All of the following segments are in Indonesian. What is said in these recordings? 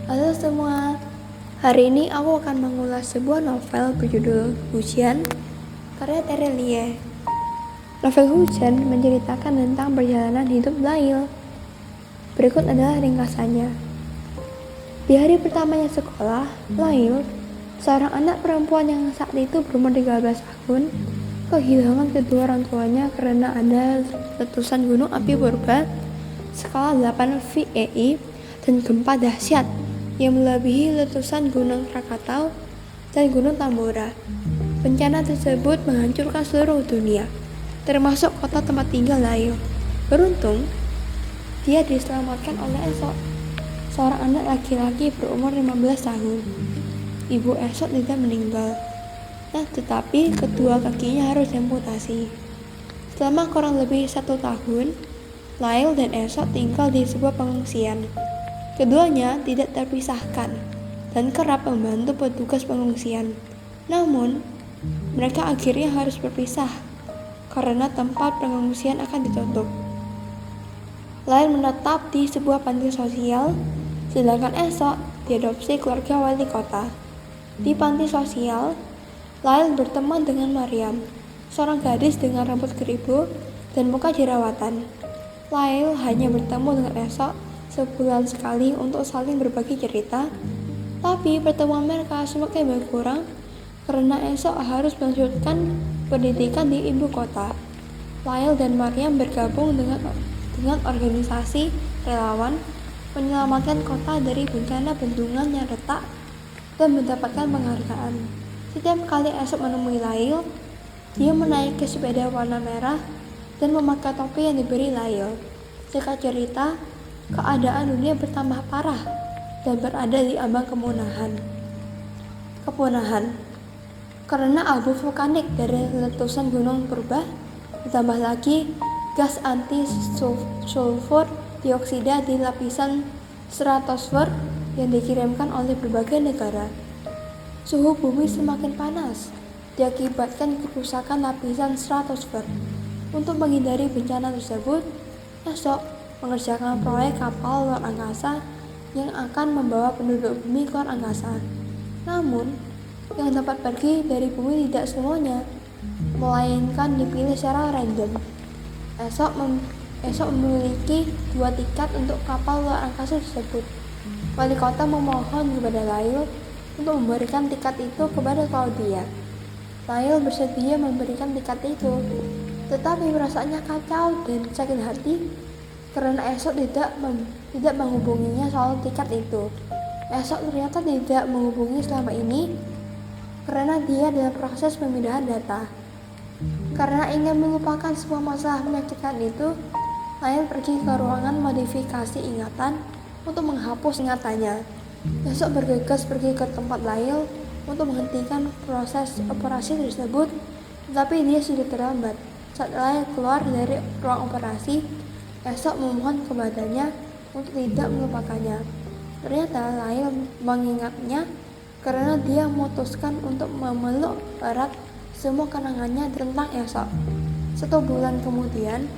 Halo semua, hari ini aku akan mengulas sebuah novel berjudul Hujan karya Terelie. Novel Hujan menceritakan tentang perjalanan hidup Lail. Berikut adalah ringkasannya. Di hari pertamanya sekolah, Lail, seorang anak perempuan yang saat itu berumur 13 tahun, kehilangan kedua orang tuanya karena ada letusan gunung api purba skala 8 VEI dan gempa dahsyat yang melebihi letusan Gunung Krakatau dan Gunung Tambora. Bencana tersebut menghancurkan seluruh dunia, termasuk kota tempat tinggal Lail. Beruntung, dia diselamatkan oleh Esok, seorang anak laki-laki berumur 15 tahun. Ibu Esok tidak meninggal, tetapi kedua kakinya harus diamputasi. Selama kurang lebih 1 tahun, Lail dan Esok tinggal di sebuah pengungsian. Keduanya tidak terpisahkan dan kerap membantu petugas pengungsian. Namun, mereka akhirnya harus berpisah karena tempat pengungsian akan ditutup. Lail menetap di sebuah panti sosial, sedangkan Esok diadopsi keluarga wali kota. Di panti sosial, Lail berteman dengan Mariam, seorang gadis dengan rambut keribu dan muka jerawatan. Lail hanya bertemu dengan Esok sebulan sekali untuk saling berbagi cerita, tapi pertemuan mereka semakin berkurang karena Esok harus melanjutkan pendidikan di ibu kota. Lail dan Mariam bergabung dengan organisasi relawan menyelamatkan kota dari bencana bendungan yang retak dan mendapatkan penghargaan. Setiap kali Esok menemui Lail, dia menaiki sepeda warna merah dan memakai topi yang diberi Lail. Singkat cerita, keadaan dunia bertambah parah dan berada di ambang kepunahan. Karena abu vulkanik dari letusan gunung purba, ditambah lagi gas anti-sulfur dioksida di lapisan stratosfer yang dikirimkan oleh berbagai negara. Suhu bumi semakin panas diakibatkan kerusakan lapisan stratosfer. Untuk menghindari bencana tersebut, Esok mengerjakan proyek kapal luar angkasa yang akan membawa penduduk bumi ke luar angkasa. Namun, yang dapat pergi dari bumi tidak semuanya, melainkan dipilih secara random. Esok memiliki 2 tiket untuk kapal luar angkasa tersebut. Wali kota memohon kepada Lail untuk memberikan tiket itu kepada Claudia. Lail bersedia memberikan tiket itu, tetapi perasaannya kacau dan sakit hati karena Esok tidak menghubunginya soal tiket itu. Esok ternyata tidak menghubungi selama ini karena dia dalam proses pemindahan data. Karena ingin melupakan semua masalah menyakitkan itu, Lail pergi ke ruangan modifikasi ingatan untuk menghapus ingatannya. Esok bergegas pergi ke tempat Lail untuk menghentikan proses operasi tersebut, tetapi dia sudah terlambat. Saat Lail keluar dari ruang operasi, Esok memohon kepadanya untuk tidak melupakannya. Ternyata Lail mengingatnya karena dia memutuskan untuk memeluk erat semua kenangannya tentang Esok. 1 bulan kemudian,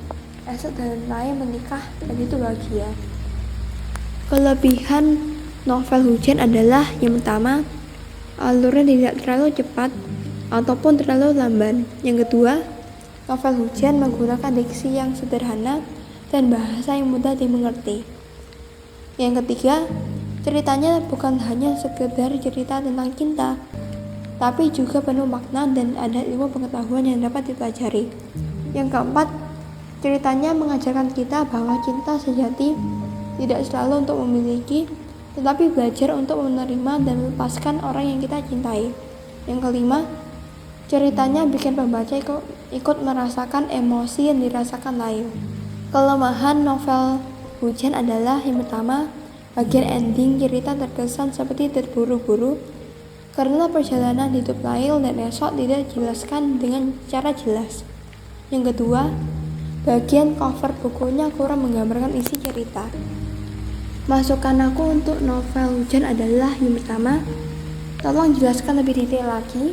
Esok dan Lail menikah dan itu bahagia. Kelebihan novel Hujan adalah yang pertama, alurnya tidak terlalu cepat ataupun terlalu lamban. Yang kedua, novel Hujan menggunakan diksi yang sederhana dan bahasa yang mudah dimengerti. Yang ketiga, ceritanya bukan hanya sekedar cerita tentang cinta, tapi juga penuh makna dan ada ilmu pengetahuan yang dapat dipelajari. Yang keempat, ceritanya mengajarkan kita bahwa cinta sejati tidak selalu untuk memiliki, tetapi belajar untuk menerima dan melepaskan orang yang kita cintai. Yang kelima, ceritanya bikin pembaca ikut merasakan emosi yang dirasakan Lail. Kelemahan novel Hujan adalah yang pertama, bagian ending cerita terkesan seperti terburu-buru karena perjalanan hidup Lail dan Esok tidak dijelaskan dengan cara jelas. Yang kedua, bagian cover bukunya kurang menggambarkan isi cerita. Masukan aku untuk novel Hujan adalah yang pertama, tolong jelaskan lebih detail lagi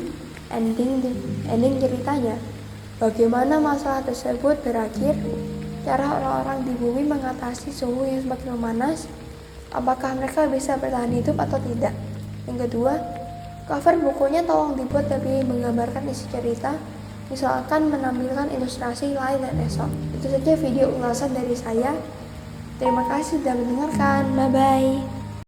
ending ceritanya. Bagaimana masalah tersebut berakhir, cara orang-orang di bumi mengatasi suhu yang semakin memanas, apakah mereka bisa bertahan hidup atau tidak. Yang kedua, cover bukunya tolong dibuat lebih menggambarkan isi cerita, misalkan menampilkan ilustrasi lain dan esok. Itu saja video ulasan dari saya. Terima kasih sudah mendengarkan. Bye-bye.